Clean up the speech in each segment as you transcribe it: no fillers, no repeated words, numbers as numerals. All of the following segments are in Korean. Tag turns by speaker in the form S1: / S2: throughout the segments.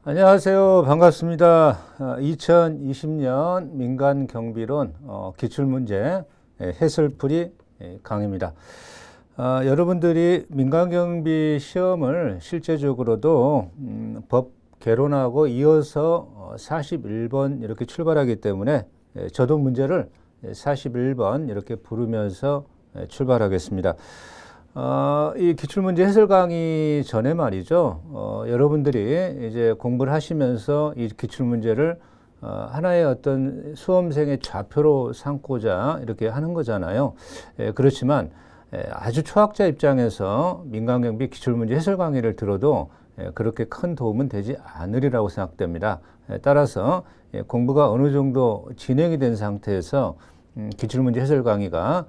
S1: 안녕하세요. 반갑습니다. 2020년 민간경비론 기출문제 해설풀이 강의입니다. 여러분들이 민간경비 시험을 실제적으로도 법 개론하고 이어서 41번 이렇게 출발하기 때문에 저도 문제를 41번 이렇게 부르면서 출발하겠습니다. 이 기출문제 해설 강의 전에 말이죠. 여러분들이 이제 공부를 하시면서 이 기출문제를 하나의 어떤 수험생의 좌표로 삼고자 이렇게 하는 거잖아요. 그렇지만 아주 초학자 입장에서 민간경비 기출문제 해설 강의를 들어도 그렇게 큰 도움은 되지 않으리라고 생각됩니다. 따라서 공부가 어느 정도 진행이 된 상태에서 기출문제 해설 강의가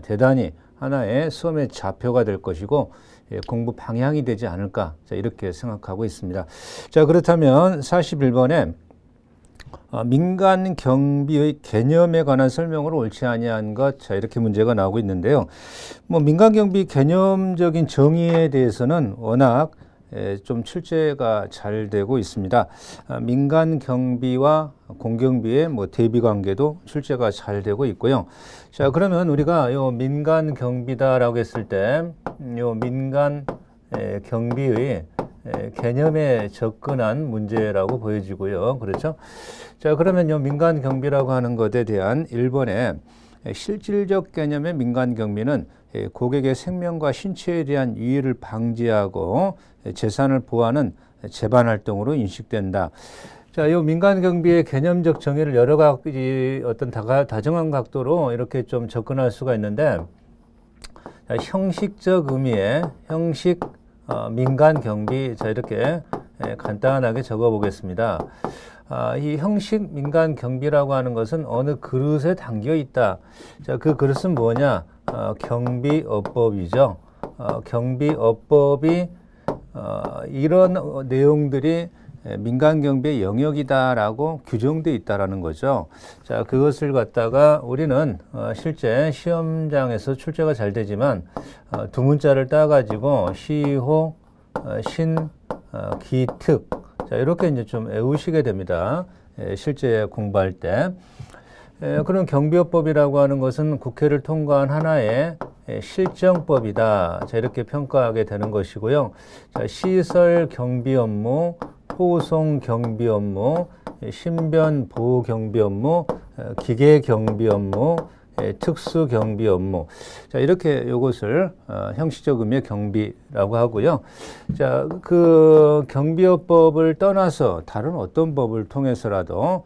S1: 대단히 하나의 수험의 좌표가 될 것이고 공부 방향이 되지 않을까 이렇게 생각하고 있습니다. 자, 그렇다면 41번에 민간 경비의 개념에 관한 설명으로 옳지 아니한 것, 자 이렇게 문제가 나오고 있는데요. 민간 경비 개념적인 정의에 대해서는 워낙 좀 출제가 잘 되고 있습니다. 민간 경비와 공경비의 대비 관계도 출제가 잘 되고 있고요. 자, 그러면 우리가 요 민간 경비다라고 했을 때 요 민간 경비의 개념에 접근한 문제라고 보여지고요. 그렇죠? 자, 그러면 요 민간 경비라고 하는 것에 대한 1번에 실질적 개념의 민간 경비는 고객의 생명과 신체에 대한 위해를 방지하고 재산을 보호하는 재반 활동으로 인식된다. 자, 이 민간 경비의 개념적 정의를 여러 가지 어떤 다정한 각도로 이렇게 좀 접근할 수가 있는데, 형식적 의미의 민간 경비, 자 이렇게 간단하게 적어 보겠습니다. 이 형식 민간 경비라고 하는 것은 어느 그릇에 담겨 있다. 자, 그 그릇은 뭐냐? 경비업법이죠. 경비업법이 이런 내용들이 민간경비의 영역이다라고 규정되어 있다라는 거죠. 자, 그것을 갖다가 우리는 실제 시험장에서 출제가 잘 되지만 두 문자를 따가지고 시호, 신, 기특, 자 이렇게 이제 좀 외우시게 됩니다. 실제 공부할 때. 그런 경비업법이라고 하는 것은 국회를 통과한 하나의 실정법이다. 자, 이렇게 평가하게 되는 것이고요. 자, 시설 경비 업무, 호송 경비 업무, 신변 보호 경비 업무, 기계 경비 업무, 특수 경비 업무. 자, 이렇게 이것을 형식적 의미의 경비라고 하고요. 자, 그 경비업법을 떠나서 다른 어떤 법을 통해서라도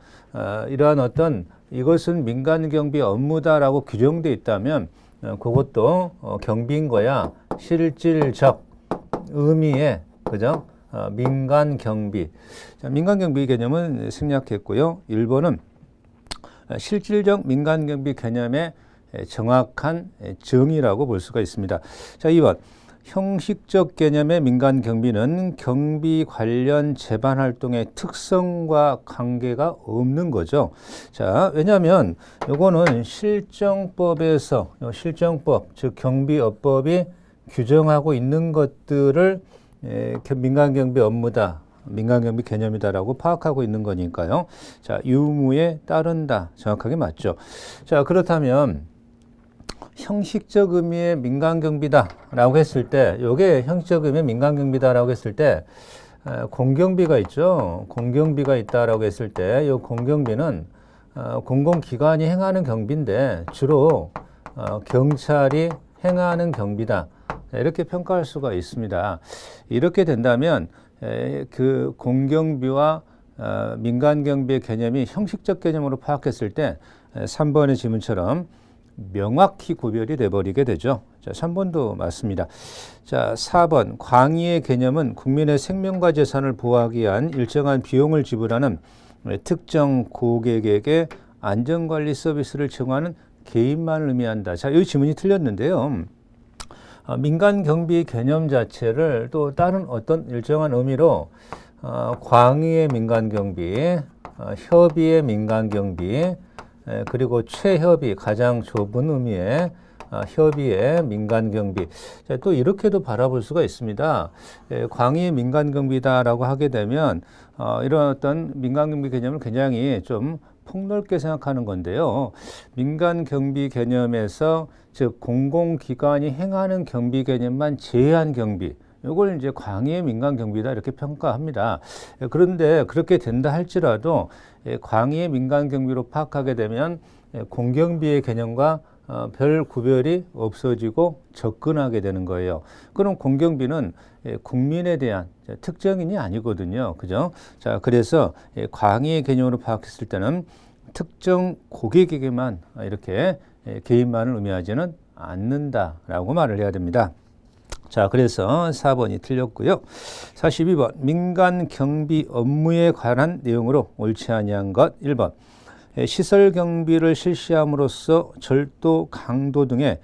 S1: 이러한 어떤 이것은 민간경비 업무다라고 규정되어 있다면 그것도 경비인 거야. 실질적 의미의 그죠? 민간경비. 자, 민간경비 개념은 생략했고요. 1번은 실질적 민간경비 개념의 정확한 정의라고 볼 수가 있습니다. 자, 2번. 형식적 개념의 민간경비는 경비 관련 재반 활동의 특성과 관계가 없는 거죠. 자, 왜냐하면 요거는 실정법에서 실정법, 즉 경비업법이 규정하고 있는 것들을 민간경비 업무다, 민간경비 개념이다라고 파악하고 있는 거니까요. 자, 유무에 따른다. 정확하게 맞죠. 자, 그렇다면 형식적 의미의 민간경비다라고 했을 때, 요게 형식적 의미의 민간경비다라고 했을 때, 공경비가 있죠. 공경비가 있다라고 했을 때, 요 공경비는 공공기관이 행하는 경비인데 주로 경찰이 행하는 경비다. 이렇게 평가할 수가 있습니다. 이렇게 된다면 그 공경비와 민간경비의 개념이 형식적 개념으로 파악했을 때 3번의 지문처럼 명확히 구별이 돼버리게 되죠. 자, 3번도 맞습니다. 자, 4번. 광의의 개념은 국민의 생명과 재산을 보호하기 위한 일정한 비용을 지불하는 특정 고객에게 안전관리 서비스를 제공하는 개인만을 의미한다. 자, 이 지문이 틀렸는데요. 민간경비 개념 자체를 또 다른 어떤 일정한 의미로 광의의 민간경비, 협의의 민간경비, 그리고 최협의 가장 좁은 의미의 협의의 민간경비. 자, 또 이렇게도 바라볼 수가 있습니다. 광의의 민간경비다라고 하게 되면 이런 어떤 민간경비 개념을 굉장히 좀 폭넓게 생각하는 건데요. 민간경비 개념에서 즉 공공기관이 행하는 경비 개념만 제외한 경비, 이걸 이제 광의의 민간경비다 이렇게 평가합니다. 그런데 그렇게 된다 할지라도 광의의 민간경비로 파악하게 되면 공경비의 개념과 별 구별이 없어지고 접근하게 되는 거예요. 그럼 공경비는 국민에 대한 특정인이 아니거든요. 그죠? 자, 그래서 광의의 개념으로 파악했을 때는 특정 고객에게만 이렇게 개인만을 의미하지는 않는다라고 말을 해야 됩니다. 자, 그래서 4번이 틀렸고요. 42번 민간 경비 업무에 관한 내용으로 옳지 아니한 것 1번 시설 경비를 실시함으로써 절도, 강도 등의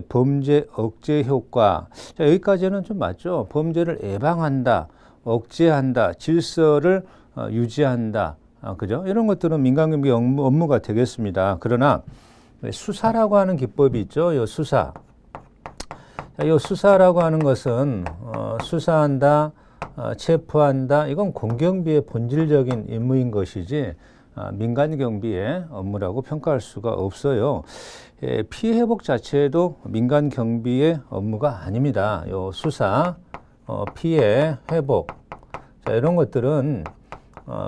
S1: 범죄 억제 효과. 자, 여기까지는 좀 맞죠? 범죄를 예방한다, 억제한다, 질서를 유지한다. 그죠? 이런 것들은 민간경비 업무가 되겠습니다. 그러나 수사라고 하는 기법이 있죠. 이 수사. 이 수사라고 하는 것은 수사한다, 체포한다. 이건 공경비의 본질적인 임무인 것이지 민간경비의 업무라고 평가할 수가 없어요. 피해 회복 자체도 민간경비의 업무가 아닙니다. 요 수사, 피해 회복, 자, 이런 것들은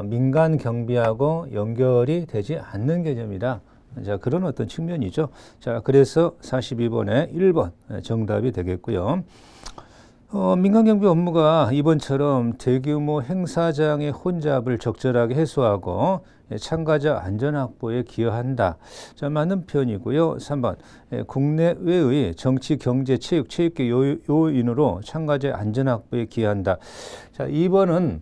S1: 민간경비하고 연결이 되지 않는 개념이다. 자, 그런 어떤 측면이죠. 자, 그래서 42번에 1번 정답이 되겠고요. 민간경비 업무가 이번처럼 대규모 행사장의 혼잡을 적절하게 해소하고 참가자 안전 확보에 기여한다. 자, 맞는 표현이고요. 3번 국내외의 정치, 경제, 체육계 요인으로 참가자 안전 확보에 기여한다. 자, 2번은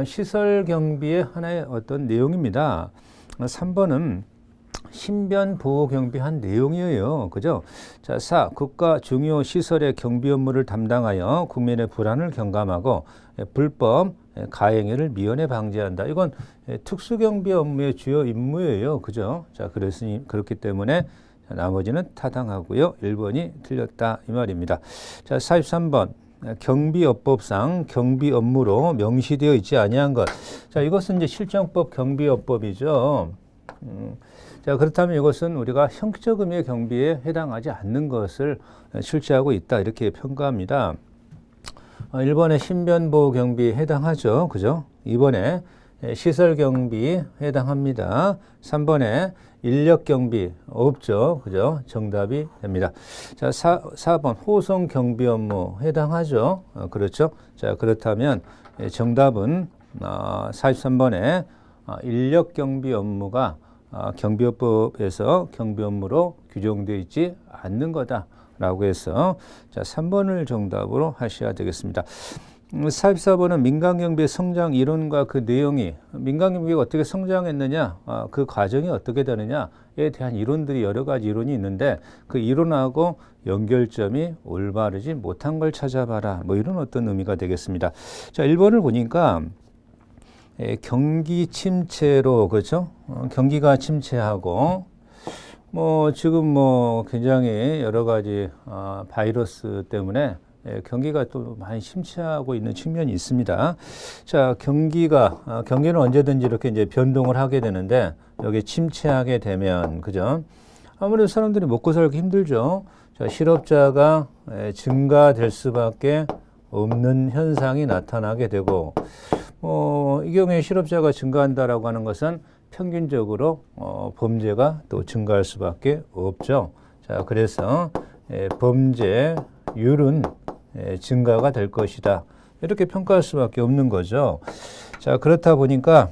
S1: 시설 경비의 하나의 어떤 내용입니다. 3번은 신변 보호 경비한 내용이에요. 그죠? 자, 4. 국가 중요 시설의 경비 업무를 담당하여 국민의 불안을 경감하고 불법 가행위를 미연에 방지한다. 이건 특수 경비 업무의 주요 임무예요. 그죠? 자, 그렇기 때문에 나머지는 타당하고요. 1번이 틀렸다 이 말입니다. 자, 43번. 경비업법상 경비 업무로 명시되어 있지 아니한 것. 자, 이것은 이제 실정법 경비업법이죠. 자, 그렇다면 이것은 우리가 형적 의미의 경비에 해당하지 않는 것을 실시하고 있다 이렇게 평가합니다. 1번에 신변보호 경비에 해당하죠. 그죠? 2번에 시설 경비 해당합니다. 3번에 인력 경비 없죠. 그죠? 정답이 됩니다. 자, 4번 호송 경비 업무 해당하죠. 그렇죠? 자, 그렇다면 정답은 43번에 인력 경비 업무가 경비업법에서 경비 업무로 규정되어 있지 않는 거다라고 해서 자, 3번을 정답으로 하셔야 되겠습니다. 44번은 민간경비의 성장 이론과 그 내용이 민간경비가 어떻게 성장했느냐, 그 과정이 어떻게 되느냐에 대한 이론들이 여러 가지 이론이 있는데 그 이론하고 연결점이 올바르지 못한 걸 찾아봐라. 뭐 이런 어떤 의미가 되겠습니다. 자, 1번을 보니까 경기 침체로 그렇죠? 경기가 침체하고 뭐 지금 뭐 굉장히 여러 가지 바이러스 때문에 경기가 또 많이 침체하고 있는 측면이 있습니다. 자, 경기는 언제든지 이렇게 이제 변동을 하게 되는데 여기 침체하게 되면 그죠? 아무래도 사람들이 먹고 살기 힘들죠. 자, 실업자가 증가될 수밖에 없는 현상이 나타나게 되고 이 경우에 실업자가 증가한다라고 하는 것은 평균적으로 범죄가 또 증가할 수밖에 없죠. 자, 그래서 범죄율은 증가가 될 것이다. 이렇게 평가할 수밖에 없는 거죠. 자, 그렇다 보니까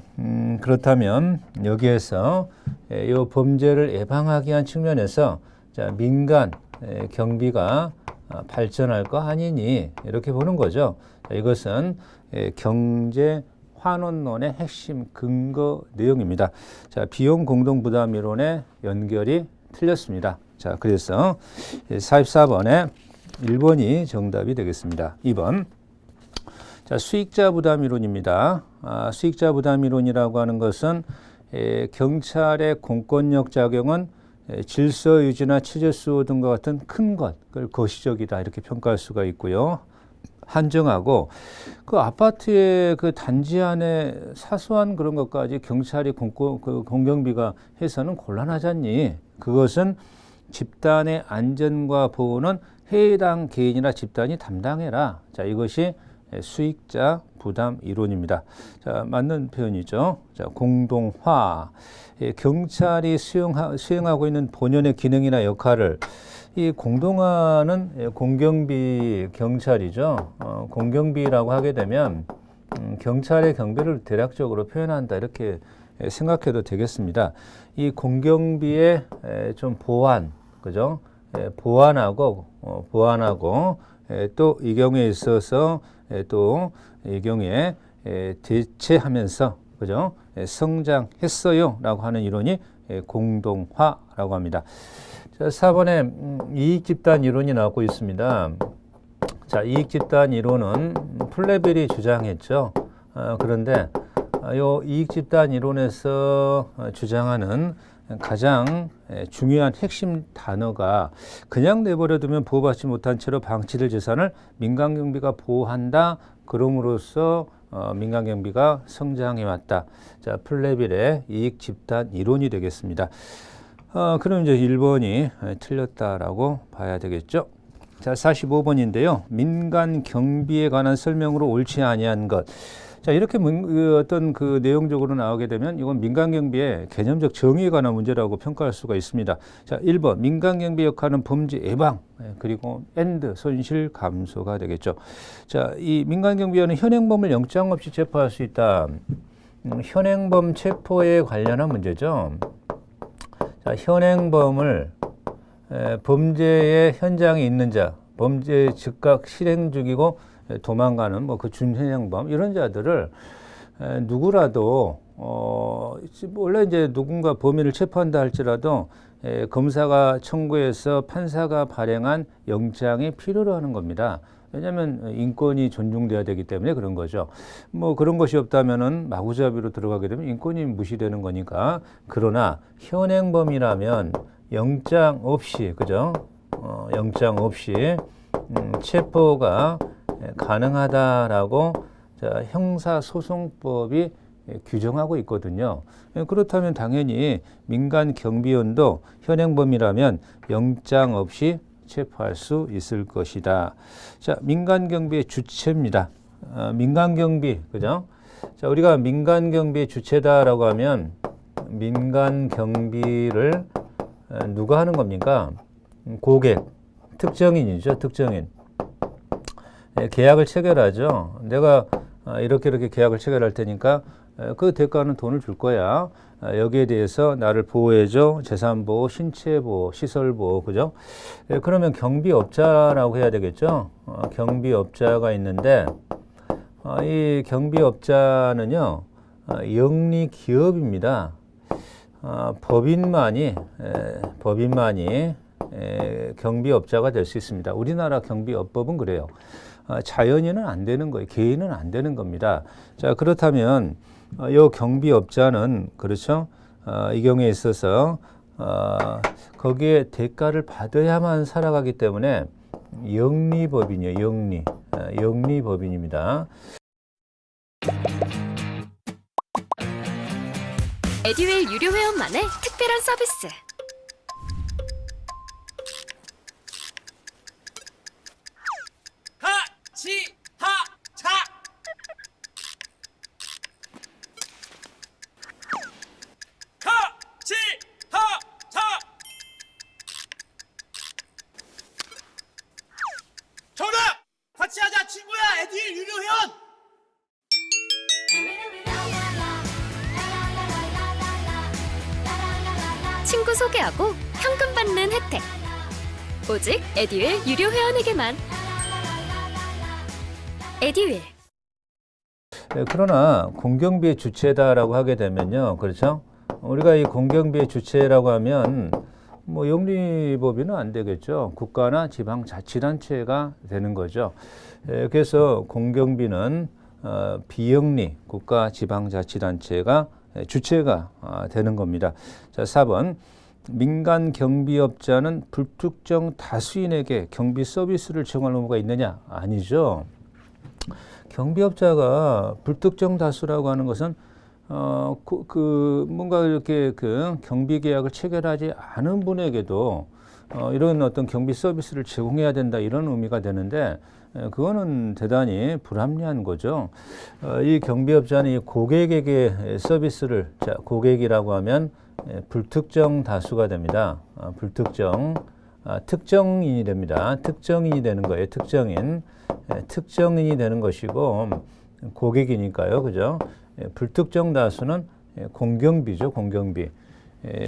S1: 그렇다면 여기에서 이 범죄를 예방하기 위한 측면에서 자, 민간 경비가 발전할 거 아니니 이렇게 보는 거죠. 자, 이것은 경제 환원론의 핵심 근거 내용입니다. 자, 비용 공동 부담 이론의 연결이 틀렸습니다. 자, 그래서 44번에 1번이 정답이 되겠습니다. 2번. 자, 수익자 부담 이론입니다. 수익자 부담 이론이라고 하는 것은 경찰의 공권력 작용은 질서 유지나 체제 수호 등과 같은 큰 것을 거시적이다 이렇게 평가할 수가 있고요. 한정하고 그 아파트의 그 단지 안에 사소한 그런 것까지 경찰이 공경비가 해서는 곤란하잖니. 그것은 집단의 안전과 보호는 해당 개인이나 집단이 담당해라. 자, 이것이 수익자 부담 이론입니다. 자, 맞는 표현이죠. 자, 공동화. 경찰이 수행하고 있는 본연의 기능이나 역할을 이 공동화는 공경비 경찰이죠. 공경비라고 하게 되면 경찰의 경비를 대략적으로 표현한다 이렇게 생각해도 되겠습니다. 이 공경비의 좀 보완, 그죠? 보완하고 또 이 경우에 있어서 또 이 경우에 대체하면서, 그죠? 성장했어요라고 하는 이론이 공동화라고 합니다. 자, 4번에 이익집단 이론이 나오고 있습니다. 자, 이익집단 이론은 플레벨이 주장했죠. 그런데 이 이익집단 이론에서 주장하는 가장 중요한 핵심 단어가 그냥 내버려두면 보호받지 못한 채로 방치될 재산을 민간경비가 보호한다. 그럼으로써 민간경비가 성장해왔다. 자, 플레벨의 이익집단 이론이 되겠습니다. 그럼 이제 1번이 틀렸다라고 봐야 되겠죠. 자, 45번인데요. 민간 경비에 관한 설명으로 옳지 아니한 것. 자, 이렇게 어떤 그 내용적으로 나오게 되면 이건 민간 경비의 개념적 정의에 관한 문제라고 평가할 수가 있습니다. 자, 1번 민간 경비 역할은 범죄 예방, 그리고 and 손실 감소가 되겠죠. 자, 이 민간 경비원은 현행범을 영장 없이 체포할 수 있다. 현행범 체포에 관련한 문제죠. 자, 현행범을 범죄의 현장에 있는 자, 범죄 즉각 실행 중이고 도망가는 뭐 그 준현행범 이런 자들을 누구라도 원래 이제 누군가 범인을 체포한다 할지라도 검사가 청구해서 판사가 발행한 영장이 필요로 하는 겁니다. 왜냐하면 인권이 존중돼야 되기 때문에 그런 거죠. 뭐 그런 것이 없다면은 마구잡이로 들어가게 되면 인권이 무시되는 거니까. 그러나 현행범이라면 영장 없이, 그죠? 영장 없이 체포가 가능하다라고 자, 형사소송법이 규정하고 있거든요. 그렇다면 당연히 민간 경비원도 현행범이라면 영장 없이 체포할 수 있을 것이다. 자, 민간 경비의 주체입니다. 민간 경비, 그죠? 자, 우리가 민간 경비의 주체다라고 하면 민간 경비를 누가 하는 겁니까? 고객, 특정인이죠, 특정인. 계약을 체결하죠. 내가 이렇게 계약을 체결할 테니까 그 대가는 돈을 줄 거야. 여기에 대해서 나를 보호해줘. 재산보호, 신체보호, 시설보호, 그죠? 그러면 경비업자라고 해야 되겠죠. 경비업자가 있는데 이 경비업자는요 영리기업입니다. 법인만이 경비업자가 될 수 있습니다. 우리나라 경비업법은 그래요. 자연인은 안 되는 거예요. 개인은 안 되는 겁니다. 자, 그렇다면 이 경비업자는, 그렇죠? 이 경우에 있어서 거기에 대가를 받아야만 살아가기 때문에 영리법인이에요. 영리법인입니다.
S2: 에듀윌 유료 회원만의 특별한 서비스.
S3: 하치하차 하치하차 정답! 같이 하자 친구야. 에듀윌 유료 회원.
S2: 친구 소개하고 현금 받는 혜택. 오직 에듀윌 유료 회원에게만. 에듀윌.
S1: 그러나 공경비의 주체다라고 하게 되면요, 그렇죠? 우리가 이 공경비의 주체라고 하면 뭐 영리법인은 안 되겠죠. 국가나 지방자치단체가 되는 거죠. 그래서 공경비는 비영리 국가 지방자치단체가 주체가 되는 겁니다. 자, 4번. 민간 경비업자는 불특정 다수인에게 경비 서비스를 제공할 의무가 있느냐? 아니죠. 경비업자가 불특정 다수라고 하는 것은 뭔가 이렇게 그 경비 계약을 체결하지 않은 분에게도 이런 어떤 경비 서비스를 제공해야 된다 이런 의미가 되는데 그거는 대단히 불합리한 거죠. 이 경비업자는 이 고객에게 서비스를 고객이라고 하면 불특정 다수가 됩니다. 특정인이 됩니다. 특정인이 되는 거예요. 특정인이 되는 것이고 고객이니까요. 그죠? 불특정 다수는 공경비죠. 공경비.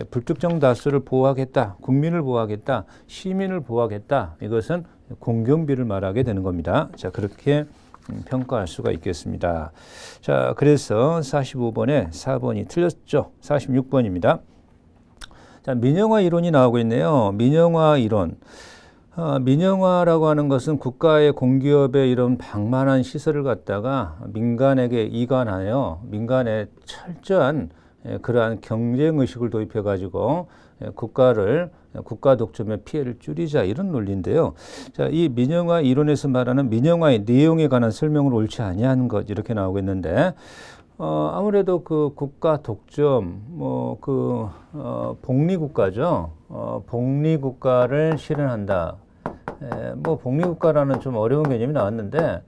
S1: 불특정 다수를 보호하겠다. 국민을 보호하겠다. 시민을 보호하겠다. 이것은 공경비를 말하게 되는 겁니다. 자, 그렇게 평가할 수가 있겠습니다. 자, 그래서 45번에 4번이 틀렸죠. 46번입니다. 자, 민영화 이론이 나오고 있네요. 민영화 이론. 민영화라고 하는 것은 국가의 공기업의 이런 방만한 시설을 갖다가 민간에게 이관하여 민간에 철저한 그러한 경쟁 의식을 도입해 가지고 국가 독점의 피해를 줄이자 이런 논리인데요. 자, 이 민영화 이론에서 말하는 민영화의 내용에 관한 설명을 옳지 아니하는 것 이렇게 나오고 있는데 아무래도 그 국가 독점 복리국가죠. 복리국가를 실현한다. 뭐 복리국가라는 좀 어려운 개념이 나왔는데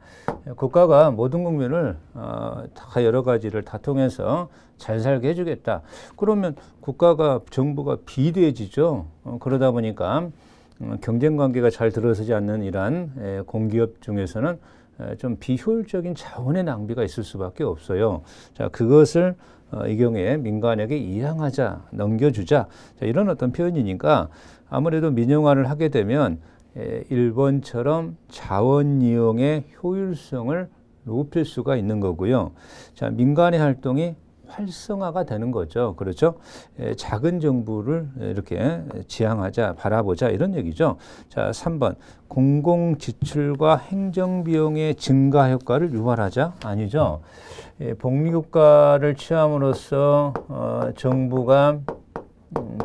S1: 국가가 모든 국민을 다 여러 가지를 다 통해서 잘 살게 해주겠다. 그러면 정부가 비대해지죠. 그러다 보니까 경쟁 관계가 잘 들어서지 않는 이러한 공기업 중에서는 좀 비효율적인 자원의 낭비가 있을 수밖에 없어요. 자, 그것을 이 경우에 민간에게 이양하자, 넘겨주자. 자, 이런 어떤 표현이니까 아무래도 민영화를 하게 되면 일본처럼 자원 이용의 효율성을 높일 수가 있는 거고요. 자, 민간의 활동이 활성화가 되는 거죠. 그렇죠? 작은 정부를 이렇게 지향하자, 바라보자 이런 얘기죠. 자, 3번. 공공 지출과 행정 비용의 증가 효과를 유발하자? 아니죠. 복리국가를 취함으로써 정부가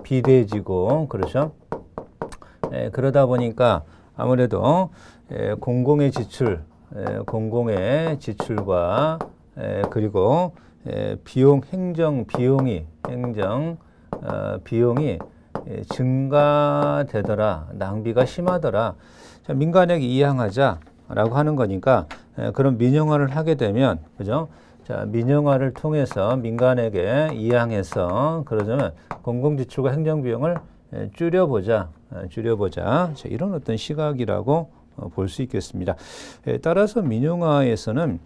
S1: 비대해지고 그렇죠? 그러다 보니까 아무래도 공공의 지출과 그리고 행정 비용이 증가되더라, 낭비가 심하더라. 자, 민간에게 이양하자라고 하는 거니까 그런 민영화를 하게 되면 그죠? 자, 민영화를 통해서 민간에게 이양해서 그러자면 공공지출과 행정비용을 줄여보자. 자, 이런 어떤 시각이라고 볼 수 있겠습니다. 따라서 민영화에서는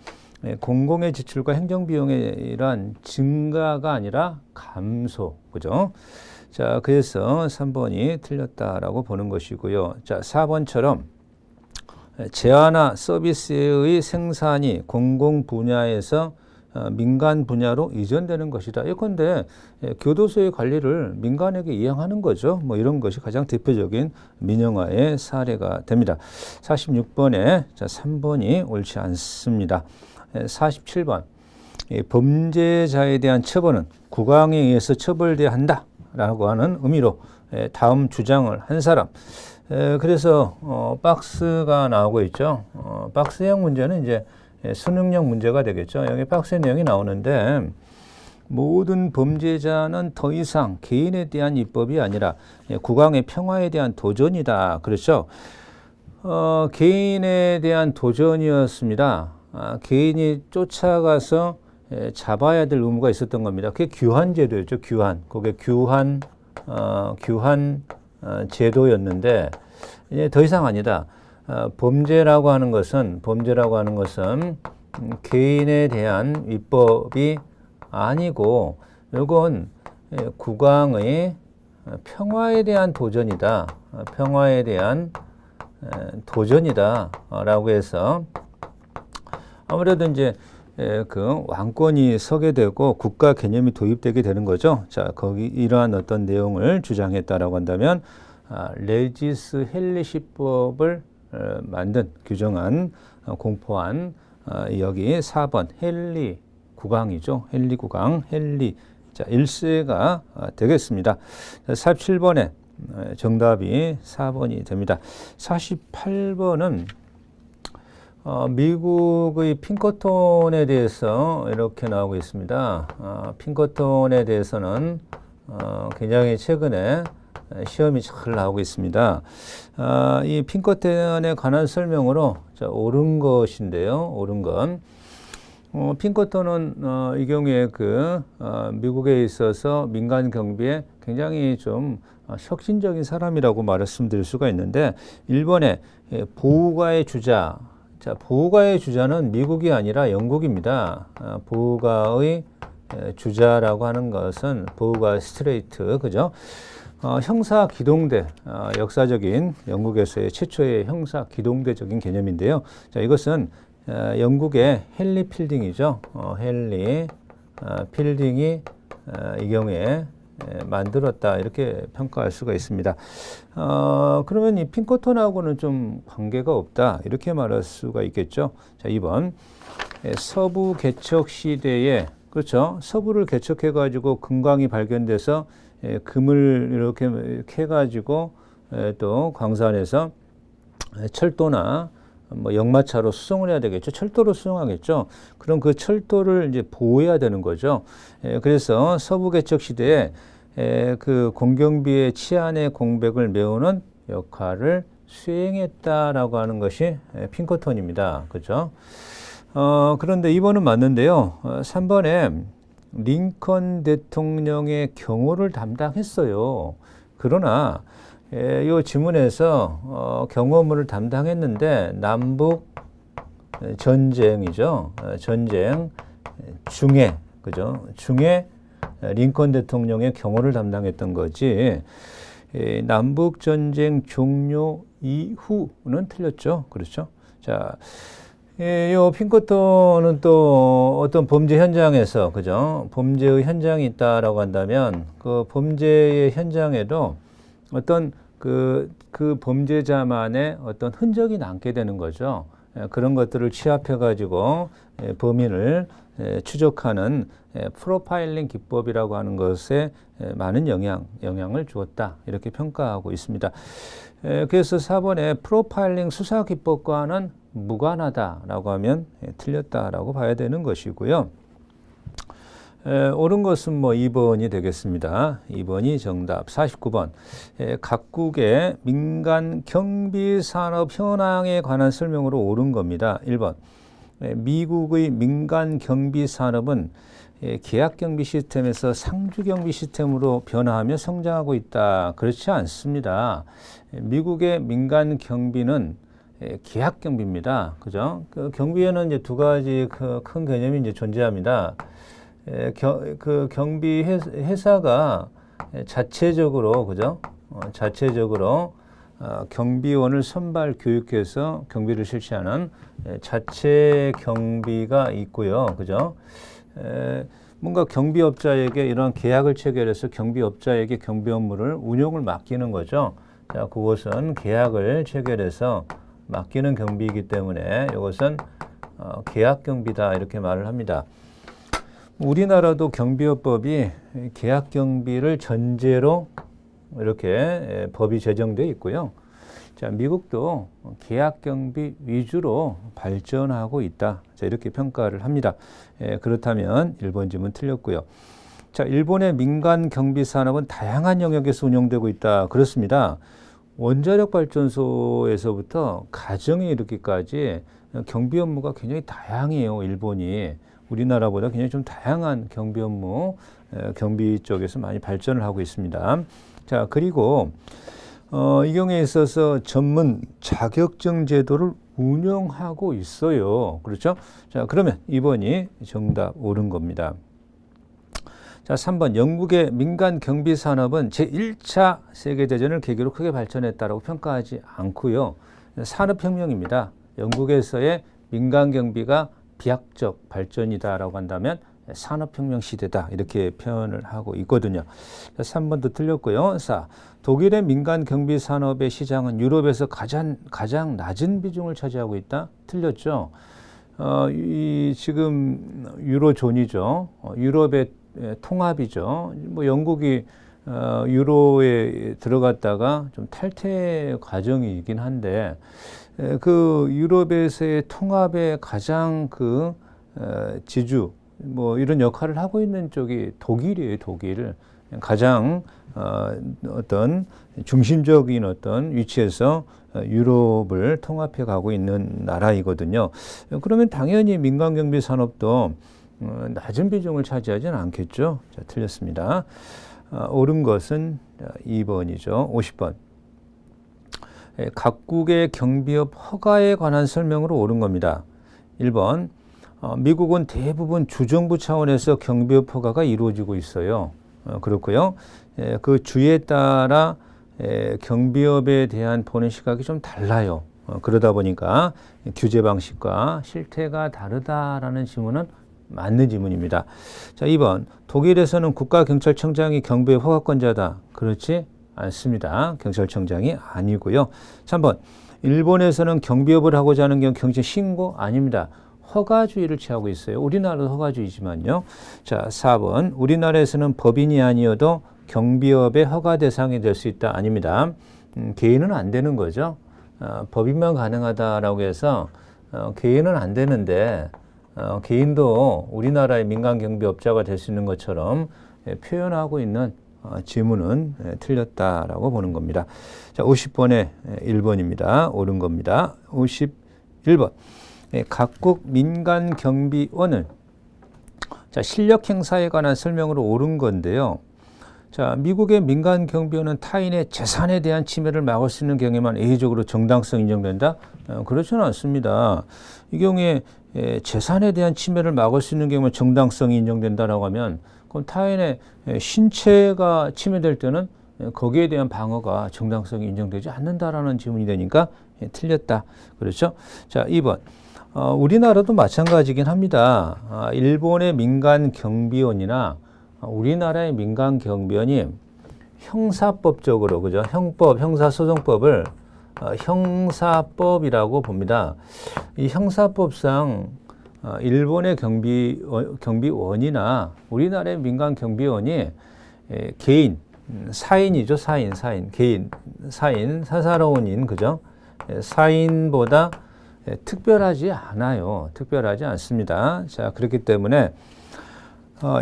S1: 공공의 지출과 행정비용의 이러한 증가가 아니라 감소, 그죠? 자, 그래서 3번이 틀렸다라고 보는 것이고요. 자, 4번처럼 재화나 서비스의 생산이 공공 분야에서 민간 분야로 이전되는 것이다. 예컨대 교도소의 관리를 민간에게 이양하는 거죠. 뭐 이런 것이 가장 대표적인 민영화의 사례가 됩니다. 46번에 자, 3번이 옳지 않습니다. 47번. 범죄자에 대한 처벌은 국왕에 의해서 처벌돼야 한다라고 하는 의미로 다음 주장을 한 사람. 그래서 박스가 나오고 있죠. 박스형 문제는 이제 수능형 문제가 되겠죠. 여기 박스의 내용이 나오는데 모든 범죄자는 더 이상 개인에 대한 입법이 아니라 국왕의 평화에 대한 도전이다. 그렇죠. 개인에 대한 도전이었습니다. 개인이 쫓아가서 잡아야 될 의무가 있었던 겁니다. 그게 규환 제도였죠. 그게 규환 제도였는데 이제 더 이상 아니다. 범죄라고 하는 것은 개인에 대한 입법이 아니고 이건 국왕의 평화에 대한 도전이다. 평화에 대한 도전이다라고 해서 아무래도 이제 그 왕권이 서게 되고 국가 개념이 도입되게 되는 거죠. 자, 거기 이러한 어떤 내용을 주장했다라고 한다면 레지스 헬리시법을 규정한 공포한 여기 4번 헬리 국왕이죠. 헬리 국왕, 자, 자, 1세가 되겠습니다. 47번에 정답이 4번이 됩니다. 48번은 미국의 핑커톤에 대해서 이렇게 나오고 있습니다. 핑커톤에 대해서는 굉장히 최근에 시험이 잘 나오고 있습니다. 이 핑커톤에 관한 설명으로 옳은 것인데요. 옳은 건 핑커톤은 이 경우에 미국에 있어서 민간 경비에 굉장히 좀 혁신적인 사람이라고 말씀드릴 수가 있는데, 일본의 보우가의 주자, 자, 보우가의 주자는 미국이 아니라 영국입니다. 보우가의 주자라고 하는 것은 보우가 스트레이트, 그죠? 형사 기동대, 역사적인 영국에서의 최초의 형사 기동대적인 개념인데요. 자, 이것은 영국의 헨리 필딩이죠. 헨리 필딩이 이 경우에 만들었다, 이렇게 평가할 수가 있습니다. 그러면 이 핑커톤하고는 좀 관계가 없다, 이렇게 말할 수가 있겠죠. 자, 2번 서부 개척 시대에, 그렇죠, 서부를 개척해 가지고 금광이 발견돼서 금을 이렇게 캐가지고 또 광산에서 철도나 뭐 역마차로 수송을 해야 되겠죠. 철도로 수송하겠죠. 그럼 그 철도를 이제 보호해야 되는 거죠. 그래서 서부 개척 시대에 그 공경비의 치안의 공백을 메우는 역할을 수행했다라고 하는 것이 핑커톤입니다. 그렇죠? 그런데 2번은 맞는데요. 3번에 링컨 대통령의 경호를 담당했어요. 그러나 이 지문에서 경호무를 담당했는데 남북 전쟁이죠. 전쟁 중에, 그죠? 중에 링컨 대통령의 경호를 담당했던 거지, 남북 전쟁 종료 이후는 틀렸죠. 그렇죠? 자, 이 핑커톤은 또 어떤 범죄 현장에서, 그죠? 범죄의 현장이 있다라고 한다면 그 범죄의 현장에도 어떤 그 범죄자만의 어떤 흔적이 남게 되는 거죠. 그런 것들을 취합해 가지고 범인을 추적하는 프로파일링 기법이라고 하는 것에 많은 영향을 주었다, 이렇게 평가하고 있습니다. 그래서 4번에 프로파일링 수사 기법과는 무관하다라고 하면 틀렸다라고 봐야 되는 것이고요. 옳은 것은 뭐 2번이 되겠습니다. 2번이 정답. 49번 각국의 민간 경비 산업 현황에 관한 설명으로 옳은 겁니다. 1번 미국의 민간 경비 산업은 계약 경비 시스템에서 상주 경비 시스템으로 변화하며 성장하고 있다. 그렇지 않습니다. 미국의 민간 경비는 계약 경비입니다. 그죠? 그 경비에는 이제 두 가지 큰 개념이 이제 존재합니다. 그 경비 회사가 자체적으로, 그죠? 자체적으로 경비원을 선발 교육해서 경비를 실시하는 자체 경비가 있고요. 그죠? 뭔가 경비업자에게 이런 계약을 체결해서 경비업자에게 경비 업무를 운용을 맡기는 거죠. 자, 그것은 계약을 체결해서 맡기는 경비이기 때문에 이것은 계약 경비다, 이렇게 말을 합니다. 우리나라도 경비업법이 계약 경비를 전제로 이렇게 법이 제정되어 있고요. 자, 미국도 계약 경비 위주로 발전하고 있다. 자, 이렇게 평가를 합니다. 그렇다면 1번 질문 틀렸고요. 자, 일본의 민간 경비 산업은 다양한 영역에서 운영되고 있다. 그렇습니다. 원자력 발전소에서부터 가정에 이르기까지 경비 업무가 굉장히 다양해요. 일본이 우리나라보다 굉장히 좀 다양한 경비 업무, 경비 쪽에서 많이 발전을 하고 있습니다. 자, 그리고 이 경우에 있어서 전문 자격증 제도를 운영하고 있어요. 그렇죠? 자, 그러면 2번이 정답 옳은 겁니다. 자, 3번 영국의 민간 경비 산업은 제1차 세계대전을 계기로 크게 발전했다라고 평가하지 않고요. 산업혁명입니다. 영국에서의 민간 경비가 비약적 발전이다라고 한다면 산업혁명 시대다, 이렇게 표현을 하고 있거든요. 3번도 틀렸고요. 4. 독일의 민간 경비 산업의 시장은 유럽에서 가장 낮은 비중을 차지하고 있다. 틀렸죠. 지금 유로존이죠. 유럽의 통합이죠. 뭐 영국이 유로에 들어갔다가 좀 탈퇴 과정이긴 한데 그 유럽에서의 통합의 가장 그 지주 뭐 이런 역할을 하고 있는 쪽이 독일이에요. 독일 가장 어떤 중심적인 어떤 위치에서 유럽을 통합해 가고 있는 나라이거든요. 그러면 당연히 민간 경비 산업도 낮은 비중을 차지하지는 않겠죠. 자, 틀렸습니다. 옳은 것은 2번이죠. 50번. 각국의 경비업 허가에 관한 설명으로 옳은 겁니다. 1번. 미국은 대부분 주정부 차원에서 경비업 허가가 이루어지고 있어요. 그렇고요. 그 주에 따라 경비업에 대한 보는 시각이 좀 달라요. 그러다 보니까 규제 방식과 실태가 다르다라는 질문은 맞는 질문입니다. 자, 2번. 독일에서는 국가경찰청장이 경비업 허가권자다. 그렇지 않습니다. 경찰청장이 아니고요. 3번. 일본에서는 경비업을 하고자 하는 경우 경찰 신고 아닙니다. 허가주의를 취하고 있어요. 우리나라도 허가주의지만요. 자, 4번. 우리나라에서는 법인이 아니어도 경비업의 허가 대상이 될 수 있다. 아닙니다. 개인은 안 되는 거죠. 법인만 가능하다라고 해서 개인은 안 되는데 개인도 우리나라의 민간 경비업자가 될 수 있는 것처럼 표현하고 있는 지문은 틀렸다라고 보는 겁니다. 자, 50번에 1번입니다. 옳은 겁니다. 51번. 각국 민간 경비원은 자, 실력 행사에 관한 설명으로 옳은 건데요. 자, 미국의 민간 경비원은 타인의 재산에 대한 침해를 막을 수 있는 경우에만 예외적으로 정당성 인정된다? 그렇지는 않습니다. 이 경우에 재산에 대한 침해를 막을 수 있는 경우에 정당성이 인정된다라고 하면 그럼 타인의 신체가 침해될 때는 거기에 대한 방어가 정당성이 인정되지 않는다라는 질문이 되니까 틀렸다. 그렇죠? 자, 2번. 우리나라도 마찬가지긴 합니다. 일본의 민간 경비원이나 우리나라의 민간 경비원이 형사법적으로, 그죠? 형법, 형사소송법을 형사법이라고 봅니다. 이 형사법상 일본의 경비원이나 우리나라의 민간 경비원이 개인, 사인이죠. 사인. 개인, 사인, 사사로운인, 그죠? 사인보다 특별하지 않아요. 특별하지 않습니다. 자, 그렇기 때문에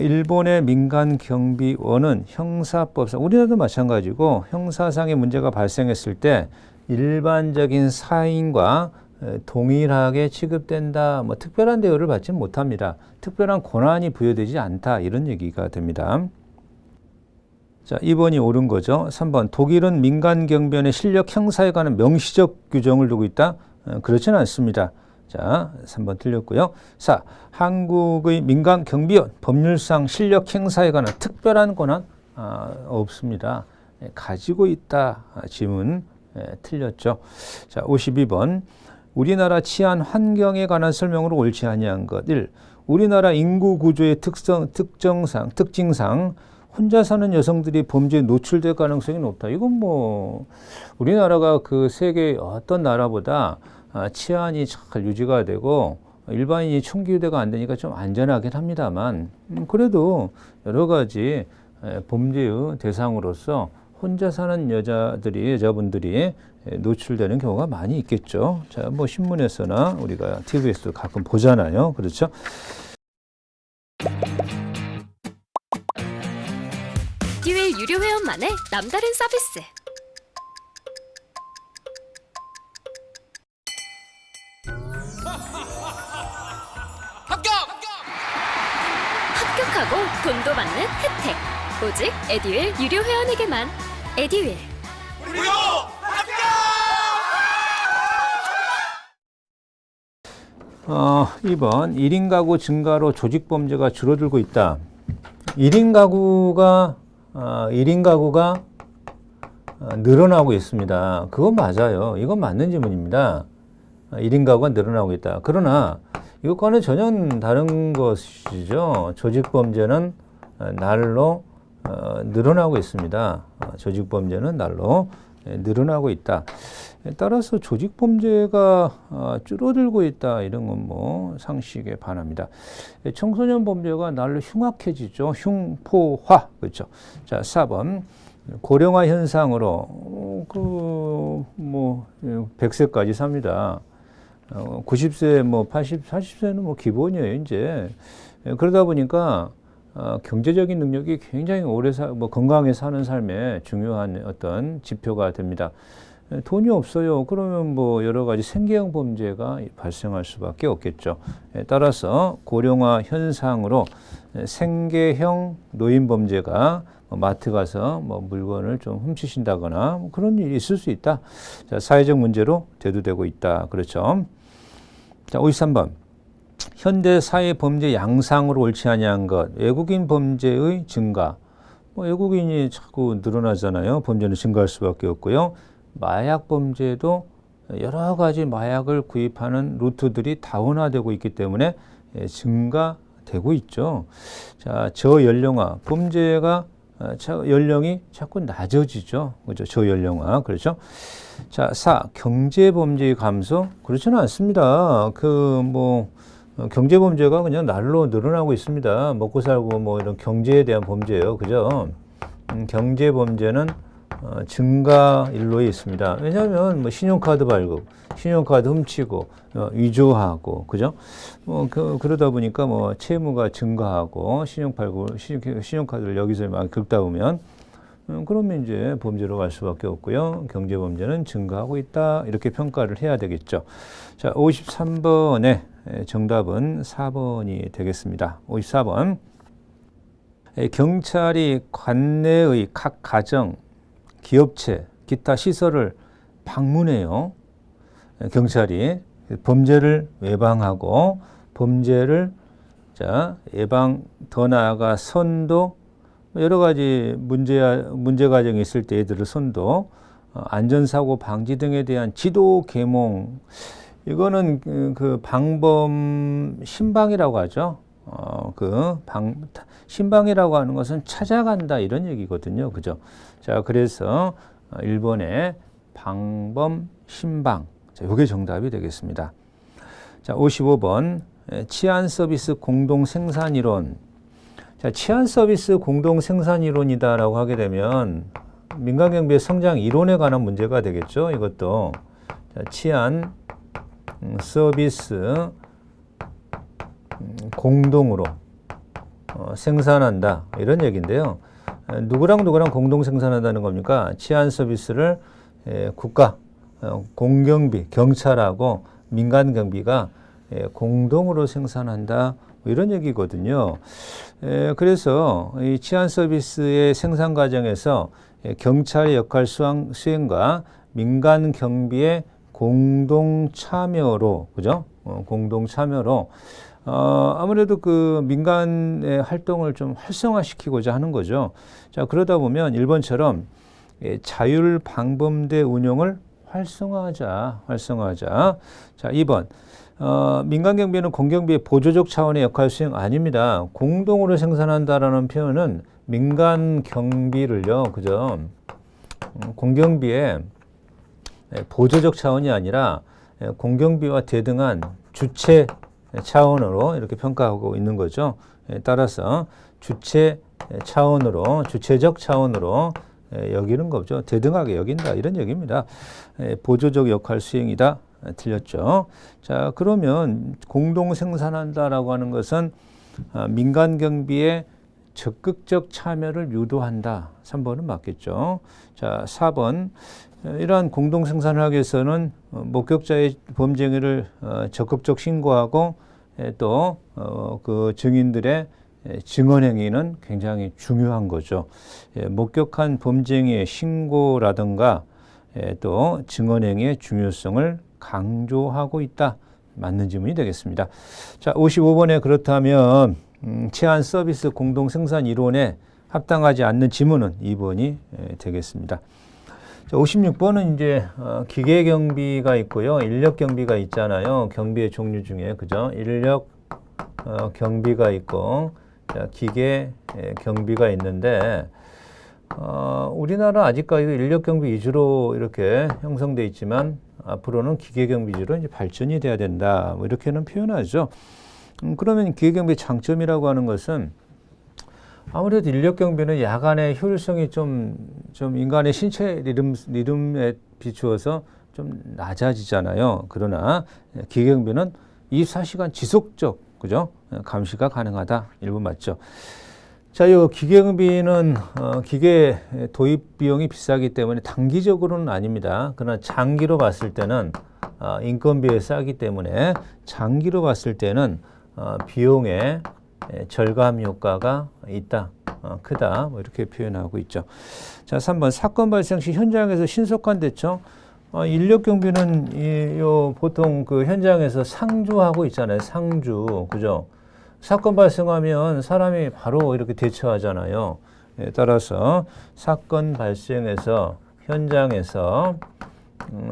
S1: 일본의 민간 경비원은 형사법상, 우리나라도 마찬가지고 형사상의 문제가 발생했을 때 일반적인 사인과 동일하게 취급된다. 뭐 특별한 대우를 받지는 못합니다. 특별한 권한이 부여되지 않다. 이런 얘기가 됩니다. 자, 2번이 옳은 거죠. 3번. 독일은 민간 경비원의 실력 형사에 관한 명시적 규정을 두고 있다. 그렇지는 않습니다. 자, 3번 틀렸고요. 4. 한국의 민간 경비원 법률상 실력 행사에 관한 특별한 권한 없습니다. 가지고 있다. 질문 틀렸죠. 자, 52번. 우리나라 치안 환경에 관한 설명으로 옳지 아니한 것. 1. 우리나라 인구 구조의 특징상 혼자 사는 여성들이 범죄에 노출될 가능성이 높다. 이건 뭐 우리나라가 그 세계 어떤 나라보다 치안이 잘 유지가 되고 일반인이 총기 유대가 안 되니까 좀 안전하긴 합니다만 그래도 여러 가지 범죄의 대상으로서 혼자 사는 여자분들이 노출되는 경우가 많이 있겠죠. 자, 뭐 신문에서나 우리가 TV에서도 가끔 보잖아요. 그렇죠?
S2: 듀얼 유료 회원만의 남다른 서비스. 합격하고 돈도 받는 혜택. 오직 에듀윌 유료 회원에게만. 에듀윌.
S3: 무료 합격!
S1: 2번 1인 가구 증가로 조직 범죄가 줄어들고 있다. 1인 가구가 늘어나고 있습니다. 그건 맞아요. 이건 맞는 질문입니다. 1인 가구가 늘어나고 있다. 그러나 이것과는 전혀 다른 것이죠. 조직 범죄는 날로 늘어나고 있습니다. 조직 범죄는 날로 늘어나고 있다. 따라서 조직 범죄가 줄어들고 있다, 이런 건 뭐 상식에 반합니다. 청소년 범죄가 날로 흉악해지죠. 흉포화, 그렇죠. 자, 4번 고령화 현상으로 100세까지 삽니다. 90세, 40세는 뭐 기본이에요, 이제. 그러다 보니까 경제적인 능력이 굉장히 오래 건강하게 사는 삶에 중요한 어떤 지표가 됩니다. 돈이 없어요. 그러면 뭐 여러 가지 생계형 범죄가 발생할 수밖에 없겠죠. 따라서 고령화 현상으로 생계형 노인 범죄가 마트 가서 뭐 물건을 좀 훔치신다거나 뭐 그런 일이 있을 수 있다. 자, 사회적 문제로 대두되고 있다. 그렇죠. 자, 53번. 현대 사회 범죄 양상으로 옳지 아니한 것, 외국인 범죄의 증가. 외국인이 자꾸 늘어나잖아요. 범죄는 증가할 수밖에 없고요. 마약 범죄도 여러 가지 마약을 구입하는 루트들이 다원화되고 있기 때문에 증가되고 있죠. 자, 저연령화 범죄가 연령이 자꾸 낮아지죠. 그죠? 저연령화. 그렇죠? 자, 4. 경제 범죄의 감소? 그렇지는 않습니다. 경제 범죄가 그냥 날로 늘어나고 있습니다. 먹고 살고 뭐 이런 경제에 대한 범죄예요. 그죠? 경제 범죄는 증가 일로에 있습니다. 왜냐하면 뭐 신용카드 발급, 신용카드 훔치고 위조하고, 그죠? 그러다 보니까 뭐 채무가 증가하고 신용카드를 여기서 막 긁다 보면 그러면 이제 범죄로 갈 수밖에 없고요. 경제 범죄는 증가하고 있다, 이렇게 평가를 해야 되겠죠. 자, 53번의 정답은 4번이 되겠습니다. 54번. 경찰이 관내의 각 가정, 기업체, 기타 시설을 방문해요. 경찰이 범죄를 예방하고 범죄를 예방, 더 나아가 선도, 여러 가지 문제 과정이 있을 때 애들을 선도, 안전사고 방지 등에 대한 지도 계몽, 이거는 그 방범 신방이라고 하죠. 신방이라고 하는 것은 찾아간다, 이런 얘기거든요. 그죠? 자, 그래서 1번에 방범 신방. 자, 요게 정답이 되겠습니다. 자, 55번. 치안 서비스 공동 생산 이론. 자, 치안 서비스 공동 생산 이론이다라고 하게 되면 민간 경비의 성장 이론에 관한 문제가 되겠죠. 이것도. 자, 치안 서비스 공동으로 생산한다, 이런 얘기인데요. 누구랑 공동 생산한다는 겁니까? 치안 서비스를 국가, 공경비, 경찰하고 민간 경비가 공동으로 생산한다, 뭐 이런 얘기거든요. 그래서 이 치안 서비스의 생산 과정에서 경찰의 역할 수행과 민간 경비의 공동 참여로, 그죠? 공동 참여로 아무래도 그 민간의 활동을 좀 활성화시키고자 하는 거죠. 자, 그러다 보면 1번처럼 자율방범대 운영을 활성화하자. 자, 2번. 민간경비는 공경비의 보조적 차원의 역할 수행 아닙니다. 공동으로 생산한다라는 표현은 민간경비를요, 그죠? 공경비의 보조적 차원이 아니라 공경비와 대등한 주체 차원으로 이렇게 평가하고 있는 거죠. 따라서 주체 차원으로, 주체적 차원으로 여기는 거죠. 대등하게 여긴다, 이런 얘기입니다. 보조적 역할 수행이다. 틀렸죠. 자, 그러면 공동 생산한다라고 하는 것은 민간 경비의 적극적 참여를 유도한다. 3번은 맞겠죠. 자, 4번. 이러한 공동 생산을 하기 위해서는 목격자의 범죄 행위를 적극적 신고하고 또 그 증인들의 증언 행위는 굉장히 중요한 거죠. 목격한 범죄 행위의 신고라든가 또 증언 행위의 중요성을 강조하고 있다. 맞는 질문이 되겠습니다. 자, 55번에 그렇다면 치안 서비스 공동 생산 이론에 합당하지 않는 지문은 2번이 되겠습니다. 자, 56번은 이제 기계 경비가 있고요, 인력 경비가 있잖아요. 경비의 종류 중에, 그죠? 인력 경비가 있고, 자, 기계 경비가 있는데 우리나라 아직까지 인력 경비 위주로 이렇게 형성돼 있지만 앞으로는 기계 경비 위주로 이제 발전이 돼야 된다. 뭐 이렇게는 표현하죠. 그러면 기계 경비의 장점이라고 하는 것은 아무래도 인력 경비는 야간의 효율성이 좀 인간의 신체 리듬에 비추어서 좀 낮아지잖아요. 그러나 기계 경비는 24시간 지속적, 그죠? 감시가 가능하다. 일부 맞죠. 자, 이 기계 경비는 기계 도입 비용이 비싸기 때문에 단기적으로는 아닙니다. 그러나 장기로 봤을 때는 인건비에 싸기 때문에 장기로 봤을 때는 비용의 절감 효과가 있다, 크다, 뭐 이렇게 표현하고 있죠. 자, 3번 사건 발생 시 현장에서 신속한 대처. 인력 경비는 보통 그 현장에서 상주하고 있잖아요. 상주, 그죠? 사건 발생하면 사람이 바로 이렇게 대처하잖아요. 따라서 사건 발생에서 현장에서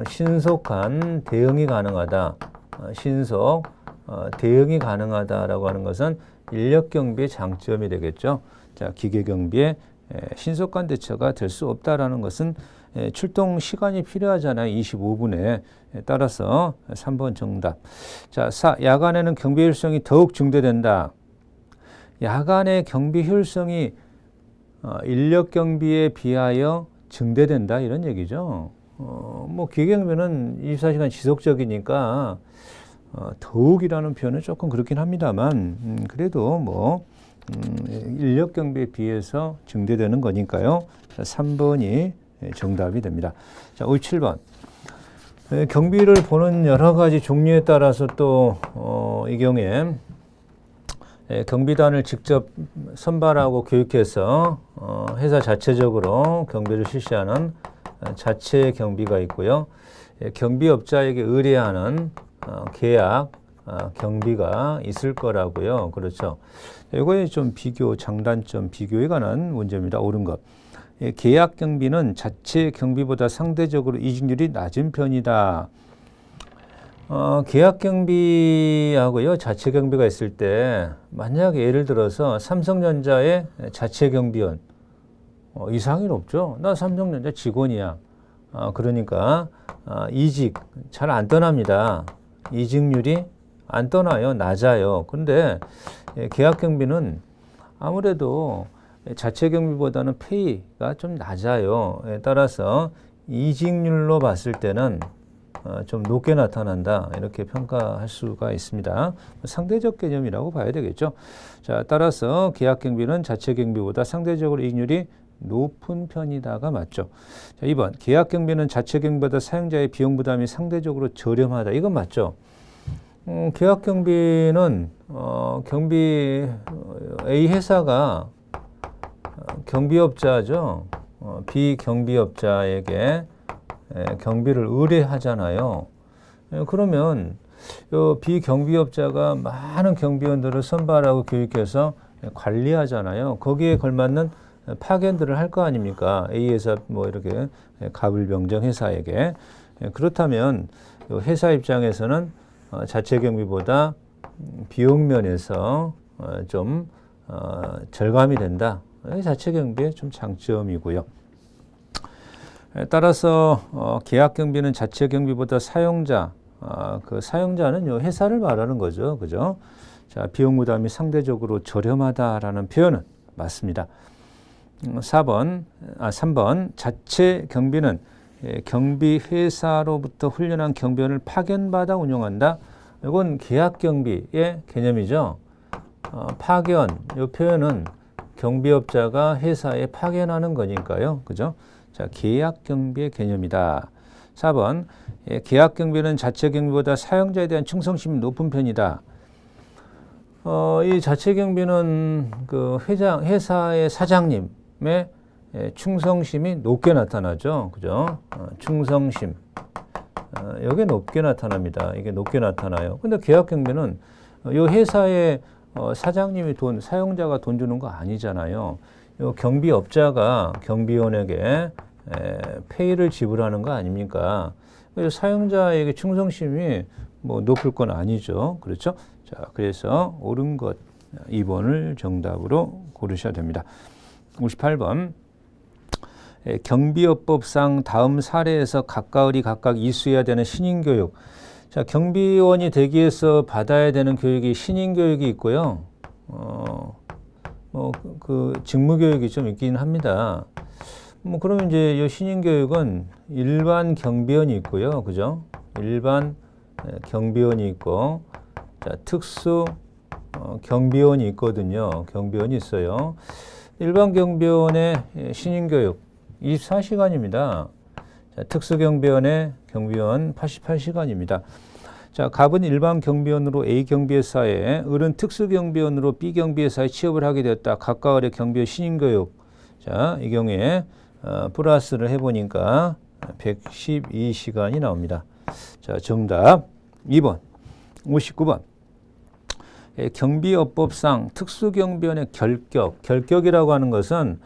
S1: 신속한 대응이 가능하다. 신속 대응이 가능하다라고 하는 것은 인력 경비의 장점이 되겠죠. 자, 기계 경비의 신속한 대처가 될 수 없다라는 것은 출동 시간이 필요하잖아요. 25분에. 따라서 3번 정답. 자, 4. 야간에는 경비 효율성이 더욱 증대된다. 야간의 경비 효율성이 인력 경비에 비하여 증대된다, 이런 얘기죠. 뭐 기계 경비는 24시간 지속적이니까 더욱이라는 표현은 조금 그렇긴 합니다만 그래도 뭐 인력 경비에 비해서 증대되는 거니까요. 자, 3번이 정답이 됩니다. 자, 57번. 경비를 보는 여러 가지 종류에 따라서 또 이 경우에 경비단을 직접 선발하고 교육해서 회사 자체적으로 경비를 실시하는 자체 경비가 있고요. 경비업자에게 의뢰하는 계약 경비가 있을 거라고요. 그렇죠. 이거에 좀 장단점 비교에 관한 문제입니다. 옳은 것. 계약 경비는 자체 경비보다 상대적으로 이직률이 낮은 편이다. 계약 경비하고요, 자체 경비가 있을 때 만약에 예를 들어서 삼성전자의 자체 경비원 이상이 높죠. 나 삼성전자 직원이야. 그러니까 이직 잘 안 떠납니다. 이직률이 안 떠나요. 낮아요. 근데 계약 경비는 아무래도 자체 경비보다는 페이가 좀 낮아요. 따라서 이직률로 봤을 때는 좀 높게 나타난다, 이렇게 평가할 수가 있습니다. 상대적 개념이라고 봐야 되겠죠. 자, 따라서 계약 경비는 자체 경비보다 상대적으로 이익률이 높은 편이다가 맞죠. 자, 2번 계약 경비는 자체 경비보다 사용자의 비용 부담이 상대적으로 저렴하다. 이건 맞죠. 계약 경비는 경비 A 회사가 경비업자죠. 비경비업자에게 경비를 의뢰하잖아요. 그러면 비경비업자가 많은 경비원들을 선발하고 교육해서 관리하잖아요. 거기에 걸맞는 파견들을 할 거 아닙니까? A 회사 뭐 이렇게 가불병정 회사에게. 그렇다면 회사 입장에서는 자체 경비보다 비용 면에서 좀 절감이 된다. 자체 경비의 좀 장점이고요. 따라서 계약 경비는 자체 경비보다 사용자, 그 사용자는 요 회사를 말하는 거죠, 그죠? 자, 비용 부담이 상대적으로 저렴하다라는 표현은 맞습니다. 3번 자체 경비는 경비 회사로부터 훈련한 경비원을 파견받아 운영한다. 이건 계약 경비의 개념이죠. 파견, 이 표현은 경비업자가 회사에 파견하는 거니까요. 그죠? 자, 계약 경비의 개념이다. 4번, 계약 경비는 자체 경비보다 사용자에 대한 충성심이 높은 편이다. 이 자체 경비는 그 회사의 사장님의 충성심이 높게 나타나죠. 그죠? 충성심. 여기에 높게 나타납니다. 이게 높게 나타나요. 근데 계약 경비는 이 회사의 사장님이 사용자가 돈 주는 거 아니잖아요. 이 경비업자가 경비원에게 페이를 지불하는 거 아닙니까? 그래서 사용자에게 충성심이 뭐 높을 건 아니죠. 그렇죠? 자, 그래서 옳은 것 2번을 정답으로 고르셔야 됩니다. 58번. 경비업법상 다음 사례에서 각가을이 각각 이수해야 되는 신인교육. 자, 경비원이 되기 위해서 받아야 되는 교육이 신인교육이 있고요. 그 직무교육이 좀 있긴 합니다. 그러면 이제 이 신인교육은 일반 경비원이 있고요. 그죠? 일반 경비원이 있고, 자, 특수 경비원이 있거든요. 경비원이 있어요. 일반 경비원의 신인교육 24시간입니다. 자, 특수 경비원의 경비원 88시간입니다. 자, 갑은 일반 경비원으로 A 경비회사에, 을은 특수 경비원으로 B 경비회사에 취업을 하게 되었다. 각각 을의 경비원 신인교육. 자, 이 경우에 플러스를 해보니까 112시간이 나옵니다. 자, 정답 2번, 59번. 경비업법상 특수경비원의 결격. 결격이라고 하는 것은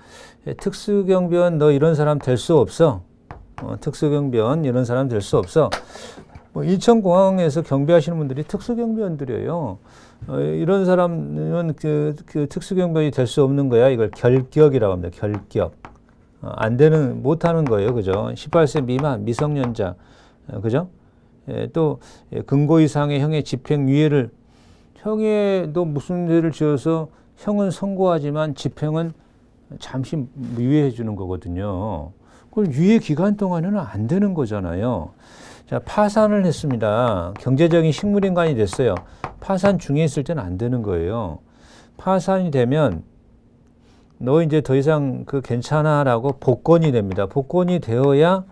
S1: 특수경비원 너 이런 사람 될 수 없어. 특수경비원 이런 사람 될 수 없어. 인천공항에서 경비하시는 분들이 특수경비원들이에요. 이런 사람은 그 특수경비원이 될 수 없는 거야. 이걸 결격이라고 합니다. 결격. 안 되는, 못 하는 거예요. 그죠? 18세 미만, 미성년자. 그죠? 또, 금고 이상의 형의 집행유예를, 형에도 무슨 죄를 지어서 형은 선고하지만 집행은 잠시 유예해 주는 거거든요. 그럼 유예 기간 동안에는 안 되는 거잖아요. 자, 파산을 했습니다. 경제적인 식물인간이 됐어요. 파산 중에 있을 때는 안 되는 거예요. 파산이 되면 너 이제 더 이상 괜찮아라고 복권이 됩니다. 복권이 되어야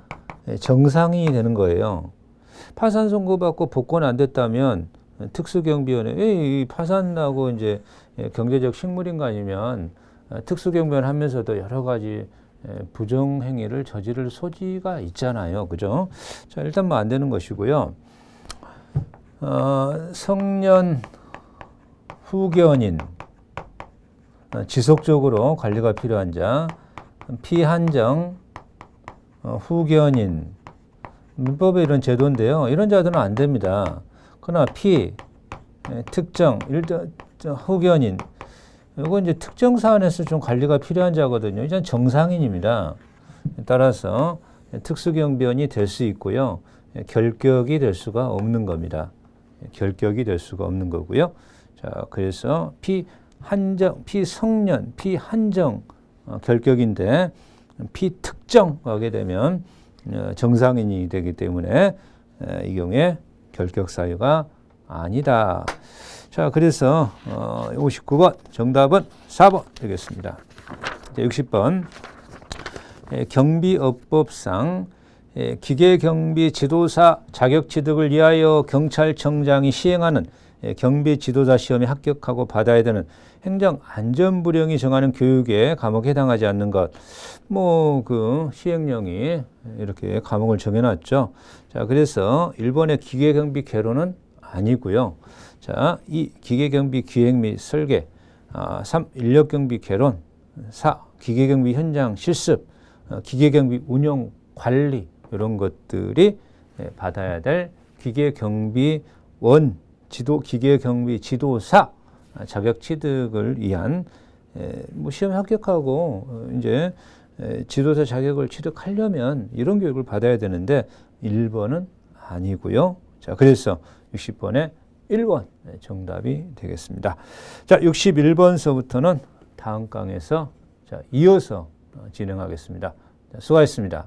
S1: 정상인이 되는 거예요. 파산 선고받고 복권 안 됐다면 특수경비원에 이 파산하고 이제 경제적 식물인간이면 특수경비원 하면서도 여러 가지 부정행위를 저지를 소지가 있잖아요. 그죠? 자, 일단 뭐 안 되는 것이고요. 성년 후견인, 지속적으로 관리가 필요한 자, 피한정, 후견인, 민법에 이런 제도인데요. 이런 자들은 안 됩니다. 그러나 특정, 후견인, 이건 이제 특정 사안에서 좀 관리가 필요한 자거든요. 이제 정상인입니다. 따라서 특수경비원이 될 수 있고요. 결격이 될 수가 없는 겁니다. 결격이 될 수가 없는 거고요. 자, 그래서 피성년, 피한정 결격인데 피특정 하게 되면 정상인이 되기 때문에 이 경우에 결격 사유가 아니다. 자, 그래서 59번 정답은 4번 되겠습니다. 60번 경비업법상 기계경비 지도사 자격 취득을 위하여 경찰청장이 시행하는 경비 지도자 시험에 합격하고 받아야 되는 행정안전부령이 정하는 교육의 과목에 해당하지 않는 것. 시행령이 이렇게 과목을 정해놨죠. 자, 그래서 1번의 기계경비 개론은 아니고요. 자, 이 기계경비 기획 및 설계, 3. 인력경비 개론, 4. 기계경비 현장 실습, 기계경비 운영 관리 이런 것들이 받아야 될 기계경비원 기계경비 지도사 자격 취득을 위한 시험 합격하고 이제 지도사 자격을 취득하려면 이런 교육을 받아야 되는데 1번은 아니고요. 자, 그래서 60번에 1번 정답이 되겠습니다. 자, 61번서부터는 다음 강에서 이어서 진행하겠습니다. 수고하셨습니다.